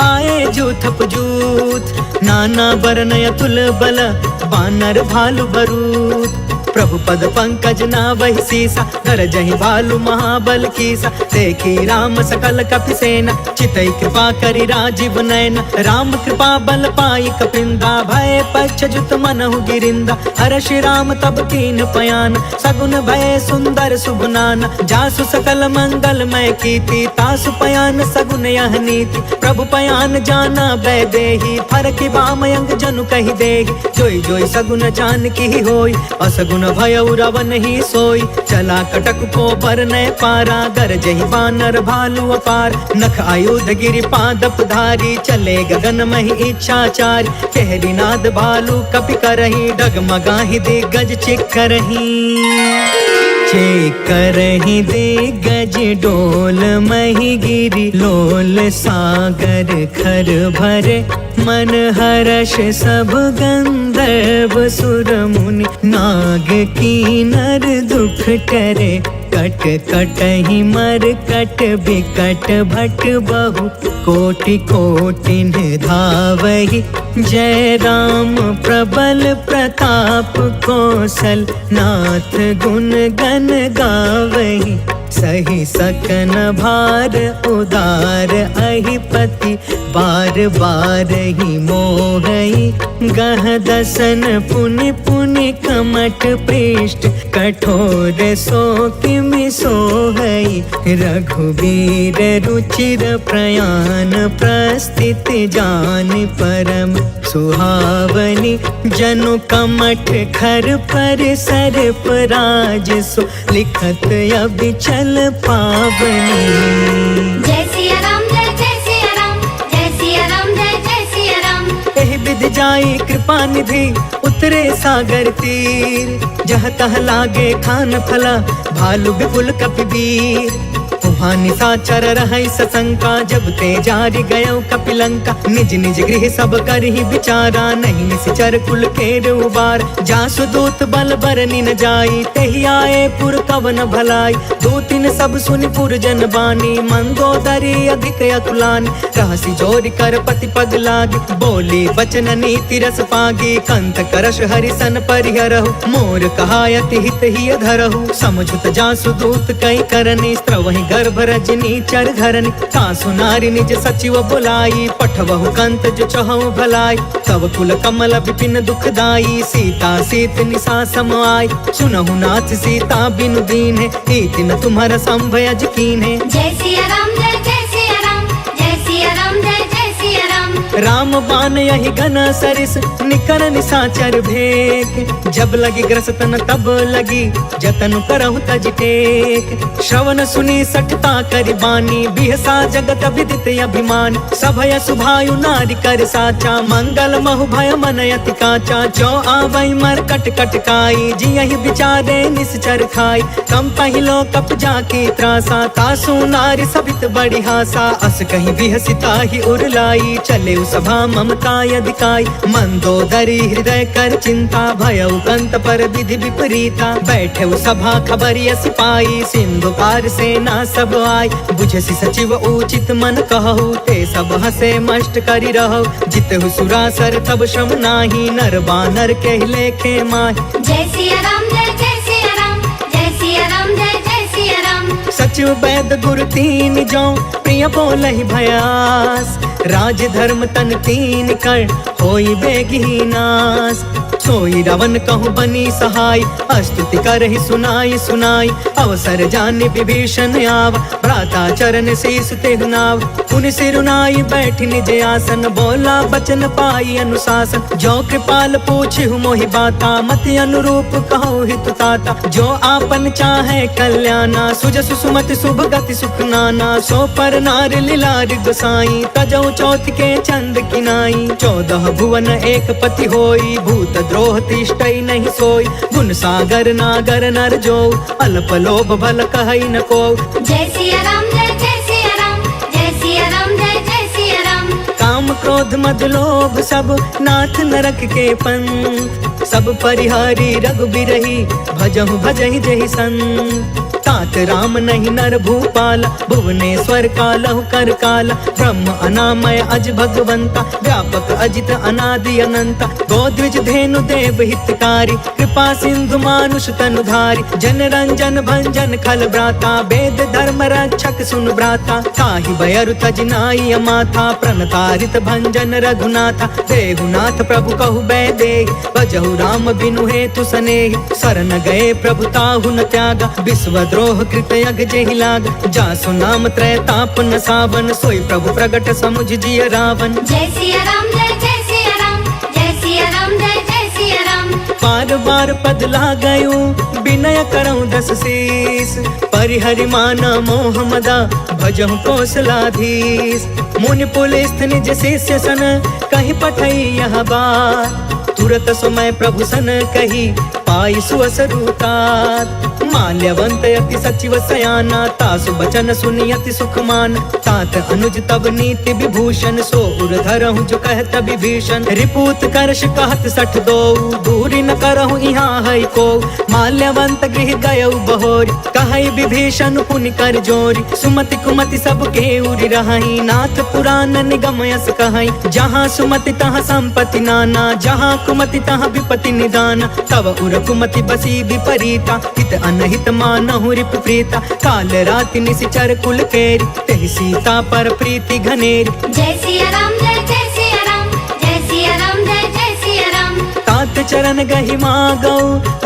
आए जूथप जूथ। नाना बरन अतुल बल, बानर भालु बरूथ। प्रभु पद पंकज नावहि सीसा, गरजहि भालु महाबल कीसा। देखी राम सकल कपिसेना, चितई कृपा करि राजीव नयन। राम कृपा बल पाई कपिंदा, भय पक्ष जुत मनहु गिरिंदा। हर्षि राम तब कीन पयान, सगुन भय सुंदर शुभनान। जासु सकल मंगलमय कीर्ति, तासु पयान सगुन यह नीति। प्रभु पयान जाना बै देहि, फरकि बामयंग जनु कहि देहि। जोई जोई सगुन जानकी ही होई, असगुन भय रावण ही सोई। चला कटक को बरनय पारा, गरजहि बानर भालु अपार। नख आयुध गिरि पादप धारी, चले गगन महि इच्छाचारी। कहरी नाद भालु कपि करही, डगमगाहि दिग्गज चिक्करही। चेकरहि दिग्गज डोल महि गिरि, लोल सागर खर भरे। मन हर्ष सब गंधर्व सुर मुनि, नाग कीनर दुख टरे। कट कटहि मर कट बिकट भट बहु, कोटि कोटिन धावहि। जय राम प्रबल प्रताप कौशल, नाथ गुण गण गावहि। सही सकन भार उदार अहिपति, बार बार ही मोहई। गह दसन पुनि पुनि कमट पृष्ठ, कठोर सो किमि सोहई। रघुवीर रुचिर प्रयाण, प्रस्थित जान परम सुहावनी। जनु कमठ खर पर सर्प राज सो, लिखत अबिचल पावनी। जय सिया राम जय जय सिया राम, जय सिया राम जय जय सिया राम। एहि विधि जाई कृपा निधि, उतरे सागर तीर। जह तह लागे खान फला, भालु विपुल कपिवीर। वहाँ निशाचर रहै सशंका, जब ते जारि गयो कपिलंका। निज निज गृह सब करहि विचारा, नहीं निश्चर कुल केर उबार। जासु दूत बल बरनि न जाई, तेहि आए पुर कवन भलाई। दूतिन सब सुनि पुर जन बानी, मंदोदरी अधिक अकुलानी। रहसि जोरि कर पति पग लागी, बोली वचन नीति रस पागी। कंठ करश हरिसन परिहरहु, मोर कहायति हित ही धरहु। समझुत जासु दूत कई करनी, स्त्रवहि गर्भ रजनी चर घरनी। तासु नारी निज सचिव बुलाई, पठवहु कंत जो चहु भलाई। तब कुल कमल विपिन दुखदाई, सीता सीत निशा सम आई। सुनहु नाथ सीता बिनु दीन्हे, इति न तुम्हारा संभयज कीन्हे। जय सिया राम जय जय सिया राम, जय सिया राम जय जय सिया राम। राम बान यही घन सरिस, निकर निशाचर भेक। जब लगी ग्रसतन तब लगी, जतन करहु तज टेक। श्रवण सुनी सठता करि बानी, बिहसा जगत विदित अभिमान। सभय सुभायु नारी कर साचा, मंगल महु भय मन अति काचा। जो आवै मर कट कट काई, जियहि विचारे निश्चर खाई। कम पहिलो कप जाकी त्रासा, तासु नारी सबित बड़ी हासा। अस कहीं बिहसिता ही उरलाई, चले सभा ममता यदिकाई। मंदोदरी हृदय कर चिंता, भयउ कंत पर विधि विपरीता। बैठे सभा खबरिय सिपाही, सिंधु पार सेना सब आई। बुझसि सचिव उचित मन कहु, ते सब हसे मष्ट करि रहु। जितहु सुरासर तब श्रम नाही, नर बानर के लेखे माहि। जय सिया राम जय जय सिया राम, जय सिया राम जय जय सिया राम। सचिव वैद गुरु तीन जो प्रिय बोलहि भयास। राज धर्म तन तीन कर होई बेगी नास। सोई रावण कहूँ बनी सहाय स्तुति करहि सुनाई सुनाई। अवसर जाने विभीषण आव भ्राता चरण शीस तेहु नाव। पुनि सिरुनाई बैठि निज आसन बोला बचन पाई अनुशासन। जो कृपाल पूछिहु मोहि बाता मति अनुरूप कहो हित ताता। जो आपन चाहे कल्याणा सुजसु सुमति शुभ गति सुख नाना। सो पर नार लीलार गोसाई तजौ चौथ के चंद किनाई। 14 भुवन एक पति होई भूत द्रोह तिष्ठई नहीं सोई। गुण सागर नागर नर जो अल्प लोभ भल कहई न को। जय सिया राम जय सिया राम जय सिया राम जय सिया राम। काम क्रोध मद लोभ सब नाथ नरक के पंथ। सब परिहारी रघुबीरहि भजहु भजहि जहि संत। तात राम नहीं नर भूपाल भुवनेश्वर कालहु कर काल। ब्रह्म अनामय अज भगवंता व्यापक अजित अनादि अनंता। गोद्विज धेनु देव हितकारी कृपा सिंधु मानुष तनुधारी। जन रंजन भंजन खल भ्राता वेद धर्म रक्षक सुन भ्राता। ताहि बयरु तज नाई अमाथा प्रणतारित भंजन रघुनाथा। देहुनाथ प्रभु कहु बैदे भजहु राम बिनु हेतु सनेहि। शरण गए प्रभु ताहु न त्यागा विश्व द्रोह कृत यग जेहि लाग। जासु नाम त्रय ताप न सावन सोई प्रभु प्रगट समुझ जिय रावण। जय सिया राम जय सिया राम जय सिया राम जय सिया राम। बार बार पद लागयु विनय करऊँ 10 शीस। परिहरि माना मोह मदा भजहु कौशलाधीश। मुनि पुलिस निज शिष्य सन कहीं पठई यह बात। तुरत समय प्रभु सन कही पाई सुअसरुतात। माल्यवंत यति सचिव सयाना तासु बचन सुनि अति सुख मान। तात अनुज तब नीति विभूषण सो उर धरहु जो कहत विभीषण। रिपूत करश कहत 62 दूरी न करहु यहाँ है को। माल्यवंत गृह गयउ बहोरी कहई विभीषण पुनि कर जोरी। सुमति कुमति सब के उरि रहई नाथ पुराण निगम यस कहई। जहाँ सुमति तहाँ संपत्ति नाना जहाँ कुमति तहाँ विपत्ति निदान। तब उर कुमति बसी विपरीता हित अनहित मानहु रिपु प्रीता। काल राति निशिचर कुल केरी तेहि सीता पर प्रीति घनेरी। जय सिया राम जय सिया राम जय सिया राम जय सिया राम। तात चरण गहि मागौ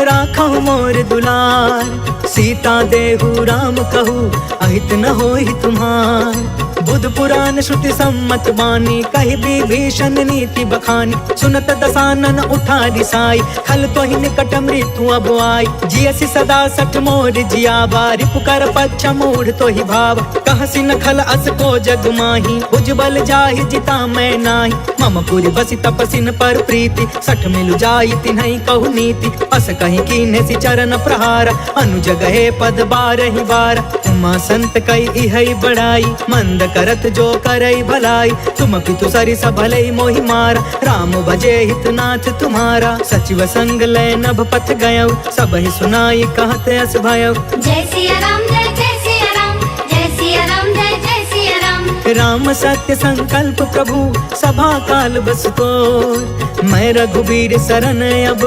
राखहु मोर दुलार। सीता देहु राम कहू अहित न होहि तुम्हार। बुध पुराण श्रुति सम्मत बानी कहि विभीषण नीति बखानी। सुनत दसानन उठारी साई खल तो ही निकट मृत्यु अब आई। जियसि सदा सठ मोर जियावा रिपु कर पच्छ मूढ़ तो ही भाव। कहसि न खल अस को जग माही उज्जवल जाहि जिता मैं नाही। मम पुरि बसि तपसिन पर प्रीति सठ मिलु जाई तिन्हई कहु नीति। अस कहीं कीन्हे सि चरण प्रहार अनुज गहे पद बारहि बार। उमा संत कई इहई बड़ाई मंद करत जो करई भलाई। तुम पितु सरिस भलई मोहि मारा राम भजे हितनाथ तुम्हारा। सचिव संग लय नभ पथ गयउ सबहि सुनाई कहत अस भयउ। जय सिया राम जय सिया राम जय सिया राम जय सिया राम। राम सत्य संकल्प प्रभु सभा काल बस तोर। मैं रघुबीर शरण अब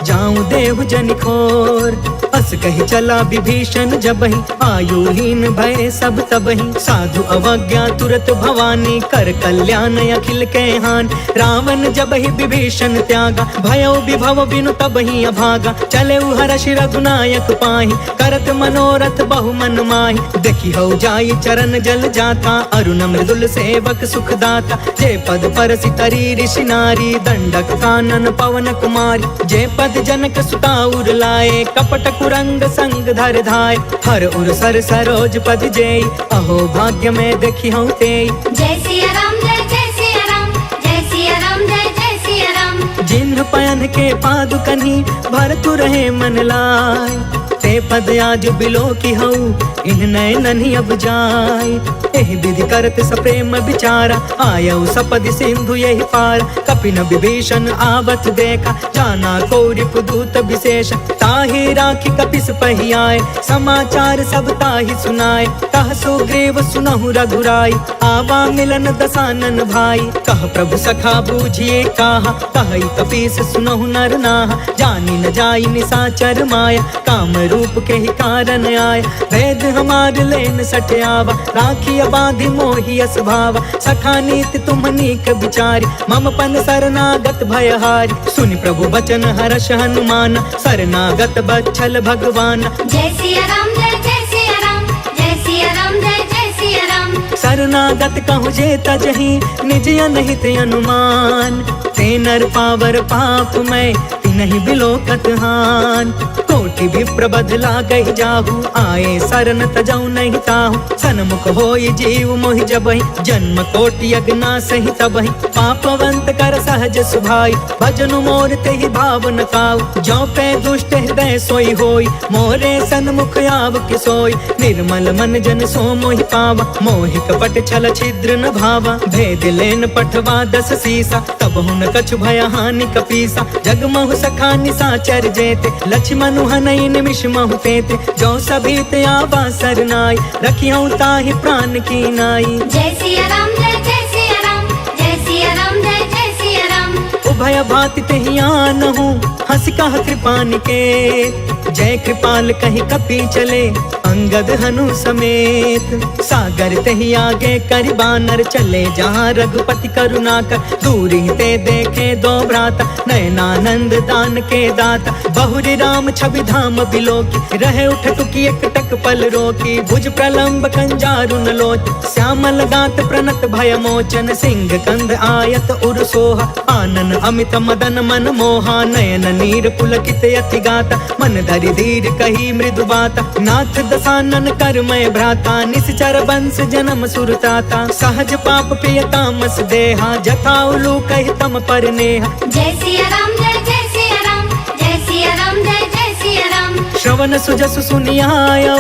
जाऊं देहु जन खोर। अस कही चला विभीषण जबहि आयुहीन भय सब तबहि। साधु अवज्ञा तुरत भवानी कर कल्याण अखिल के हान। रावण जबहि विभीषण त्यागा भयउ विभव बिनु तबहि अभागा। चले हर्ष रघुनायक पाहि करत मनोरथ बहु मन माहि। देखि हौ जाई चरण जल जाता अरुण मृदुल सेवक सुखदाता। जे पद पर सितरी ऋषि नारी दंडक कानन पवन कुमारी। जे पद जनक सुताउर लाए कपट कुरंग संग धर धाय। हर उर सर सरोज पद जेई अहो भाग्य में देखी हूँ तेई। जय सिया राम जय सिया राम जय सिया राम जय सिया राम। जिन्ह पयन के पादुकनी भरतु रहे मन लाय। ते पद आज बिलो की हऊ इन नयननि अब जाय। एहि विधि करत सप्रेम विचारा आयऊ सपदि सिंधु यही पार। कपिन विभीषण आवत देखा जाना कौरि पुदूत विशेष। ताहि राखी कपिस पहियाए समाचार सब ताहि सुनाए। कह सुग्रीव सुनहु रघुराई आवा मिलन दसानन भाई। कह प्रभु सखा बूझिए कहा कहि कपीस सुनहु नर नाहा। जानी न जाई निशाचर माया काम रूप रूप के ही कारण आय। वेद हमार लेन सठयावा, राखी अबाधि मोहि अस भावा। सखा नीति तुम नीक विचारी, मम पन शरणागत भयहारी। सुनि प्रभु बचन हर्ष हनुमान, शरणागत बच्छल भगवान। जय सिया राम जय सिया राम, जय सिया राम जय सिया राम। शरणागत कहु जे तजहि, निज अनहित अनुमान। ते नर पावर पाप मैं, तिनहि बिलोकत हान। कोटि विप्र बदला गहि जाहु, आए शरण तजौ नहीं ताहु। सन्मुख होई जीव मोहि जबहि, जन्म कोटि अगना सहि तबहि। पापवंत कर सहज सुभाई, भजनु मोर तेहि भाव न काऊ। जो पे दुष्ट हृदय सोई होई, मोरे सन्मुख आव किसोई। निर्मल मन जन सो मोहि पावा, मोहि कपट छल छिद्र न भावा। भेद लेन पठवा दस सीसा, तब हुन कछु भय हानि कपीसा। जग महु सखा निसाचर जेते, लक्ष्मण हनई निमिष महु तेते। जो सभीत आवा सरनाई, रखियौ ताहि प्राण की नाई। जय सिया राम जय सिया राम, जय सिया राम जय सिया राम। उभय भाति तेहि आनहु, हंस कह कृपा निकेत। जय कृपाल कहि कपि चले, अंगद हनु समेत। सागर तेहि आगे करि बानर चले, जहाँ रघुपति करुणा कर। दूर ही ते देखे दो भ्राता, नयनानंद दान के दाता। बहुरी राम छवि धाम बिलोकी, रहे उठ टुकी एक टक पल रोकी। भुज प्रलंब कंजारु न लोच, श्यामल गात प्रणत भय मोचन। सिंह कंध आयत उर सोहा, आनन अमित मदन मन मोहा। नयन नीर पुलकित अति गाता, मन धरि धीर कही मृदु बाता। नाथ दसानन कर मैं भ्राता, निश्चर बंस जन्म सुरताता। सहज पाप पिय तामस देहा, जथा उलू कहि तम पर नेहा। जय सिया राम जय सिया राम, जय सिया राम जय सिया राम। श्रवण सुजसु सुनियायौ,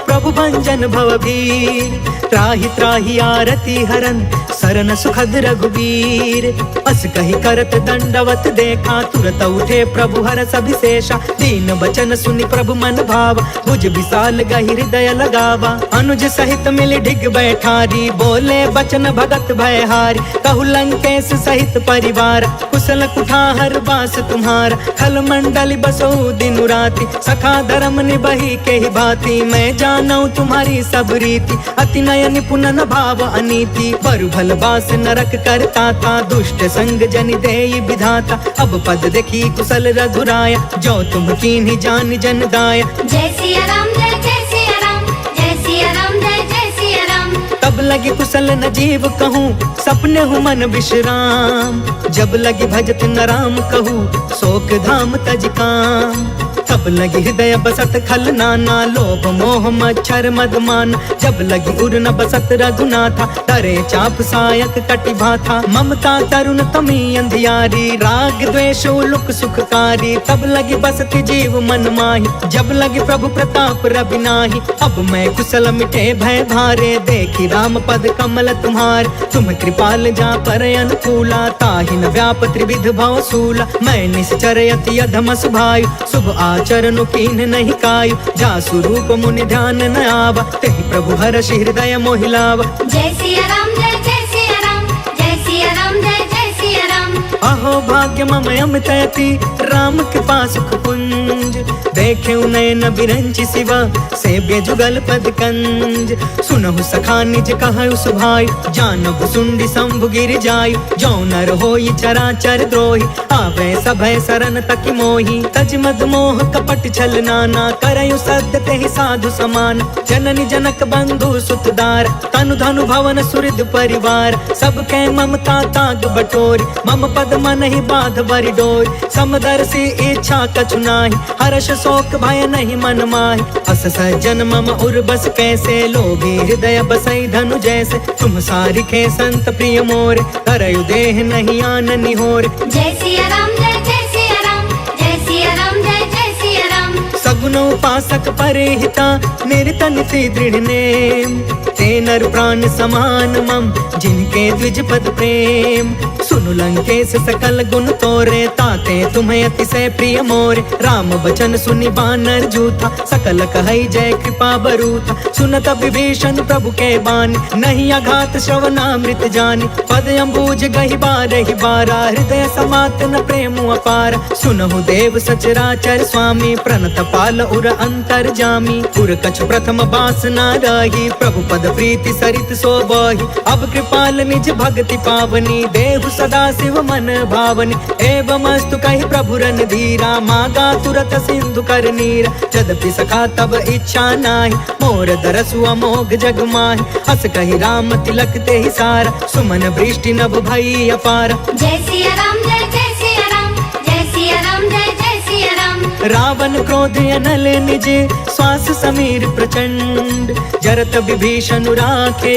प्रभु भंजन भवभीर। त्राहि त्राहि आरती हरन, सरन सुखद रघुबीर। अस कहि करत दंडवत देखा, तुरत उठे प्रभु हरष अभिषेषा। दीन बचन सुनि प्रभु मन भावा, भुज विशाल गहि हृदय लगावा। अनुज सहित मिल ढिग बैठारी, बोले बचन भगत भयहारी। कहु लंकेश सहित परिवार, कुशल कुठार बास तुम्हारा। खल मंडल बसो दिन राति, सखा धर्म निबहि के ही भांति। मैं जानऊ तुम्हारी सब रीति, अति नय निपुण न भाव अनीति। बरु भल बास नरक करता था, दुष्ट संग जनि देई विधाता। अब पद देखी कुशल रघुराया, जो तुम कीन्ही जान जन दाया। जय सिया राम जय सिया राम, जय सिया राम जय सिया राम। तब लगी कुशल न जीव कहूँ, सपने हूँ मन विश्राम। जब लगी भजत न राम कहूँ, शोक धाम तज काम। तब लगी हृदय बसत खल नाना, लोभ मोह मच्छर मदमान। जब लगी उर न बसत रघुनाथा, तरे चाप सायक कटि भाथा। ममता तरुण तमी अंधियारी, राग द्वेष उलुक सुखकारी। तब लगी बसत जीव मन माही, जब लगी प्रभु प्रताप रवि नाही। अब मैं कुशल मिटे भय भारे, देखी राम पद कमल तुम्हार। तुम कृपाल जा पर अनुकूला, ताहि न व्याप त्रिविध भव सूला। मैं निश्चर अति अधम सुभायु, शुभ आचरण कीन्ह नहीं कायु। जा स्वरूप मुनि ध्यान न आवा, तेहि प्रभु हर्ष हृदय मोहिलावा। जय सिया राम जय सिया राम, जय सिया राम जय सिया राम। अहो भाग्य मम अमित अति, राम कृपा सुख पुंज। देखे नयन बिरंचि शिवा, सेव्य जुगल पद कंज। सुनहु सखा निज कहु सुभायु, जानहु सुंडी शंभु गिर जायु। जो नर होई चराचर द्रोही, आवे सभय शरण तकि मोही। तज मद मोह कपट छल नाना, करयु सद्य तेहि साधु समान। जननी जनक बंधु सुतदार, तनु धनु भवन सुहृद परिवार। सबके ममता ताग बटोरी, मम पद मन ही बाध बरि डोरी। समदर्शी इच्छा कछु नाही, हर्ष शोक भय नहीं मन माहि। अस सज्जन मम उर बस कैसे, लोभी हृदय बसई धनु जैसे। तुम सारिखे संत प्रिय मोरे, करयु देह नहीं आन निहोरे। जय सिया राम जय सिया राम, जय सिया राम जय सिया राम। सगुन उपासक परे हिता, निरत निति दृढ़ नेम। ते ते नर प्राण समान मम, जिनके द्विज पद प्रेम। सुनु लंकेश सकल गुण तोरे, ताते तुम्हें अतिशय प्रिय मोरे। राम बचन सुनि बानर जूथा, सकल कहई जय कृपा बरूथा। सुनत विभीषण प्रभु के बानी, नहीं अघात श्रवणामृत जानी। पद अम्बुज गहि बारहि बारा, हृदय समात न प्रेम अपार। सुनहु देव सचराचर स्वामी, प्रणत पाल उर अंतर जामी। उर कछ प्रथम बासना रही, प्रभु पद प्रीति सरित सोबहि। अब कृपाल निज भक्ति पावनी, देहु सदा शिव मन भावनी। एवं अस्तु कहि प्रभु रन धीरा, मागा तुरत सिंधु कर नीरा। यद्यपि सखा तब इच्छा नाही, मोर दरसु अमोघ जग माहि। हस कहि राम तिलक ते ही सारा, सुमन वृष्टि नभ भई अपार। जय सिया राम जय जय सिया राम, जय सिया राम जय जय सिया राम। रावण क्रोध अनल निज, श्वास समीर प्रचंड। जरत विभीषण राखे,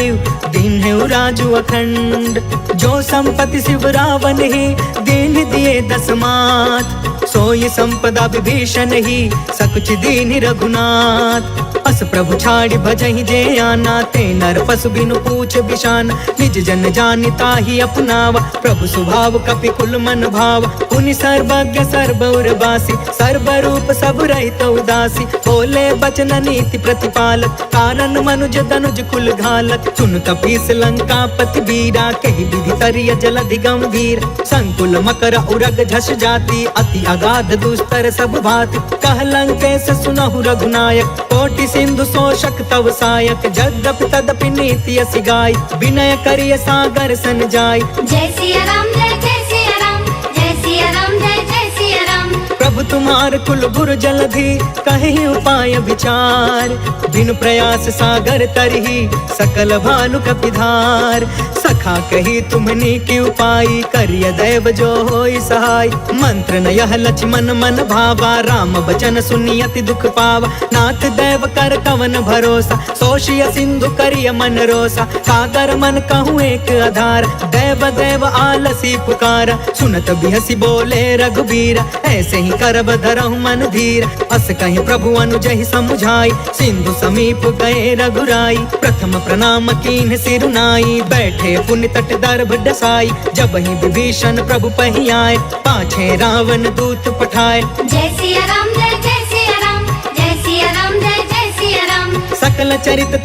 दीन्हु राजु अखंड। जो संपत्ति शिव रावण ही, दीन दिए दस मात। सोई संपदा विभीषण ही, सकुच दीन रघुनाथ। अस प्रभु छाड़ि भजहि जे आना, ते नर पशु बिनु पूछ बिशान। निज जन जानिता ही अपनावा, प्रभु स्वभाव कपि कुल मन भाव। पुनि सर्वज्ञ सर्व उर्वासी, सर्व रूप सब रहित उदासी। बोले बचन नीति प्रतिपालक, कारण मनुज तनुज कुल घालक। सुन कपीस लंका पति बीरा, कहि विधि तरिय जलधि गंभीर। संकुल मकर उरग झस जाति, अति अगाध दुस्तर सब भाति। कह लंकेश सुनहु रघुनायक, कोटि सिंधु शोषक तव सायक। जद्यपि तदपि नीति यसी गाय, विनय करिय सागर सन जाय। जय सिया राम जय जय सिया राम, जय सिया राम जय जय सिया राम। प्रभु तुम्हार कुल गुर जलधि, कहि उपाय विचार। बिनु प्रयास सागर तरही, सकल भानु कपिधार। सखा कही तुमनी की उपाय, करिय दैव जो होई सहाय। मंत्र न यह लक्ष्मण मन भावा, राम बचन सुनि अति दुख पावा। नाथ दैव कर कवन भरोसा, सोषिय सिंधु करिय मन रोसा। सागर मन कहूँ एक आधार, दैव दैव आलसी पुकारा। सुनत बिहसी बोले रघुबीरा, ऐसे ही करब धरहु मन धीर। अस कहीं प्रभु अनुजहि समुझाई, सिंधु समीप गए रघुराई। प्रथम प्रणाम कीन्ह सिरुनाई, बैठे पुनि तट दर्भ डसाई। जब ही विभीषण प्रभु पहि आए, पाछे रावण दूत पठाए। जय सिया राम जय जय सिया राम, जय सिया राम जय जय सिया राम। सकल चरित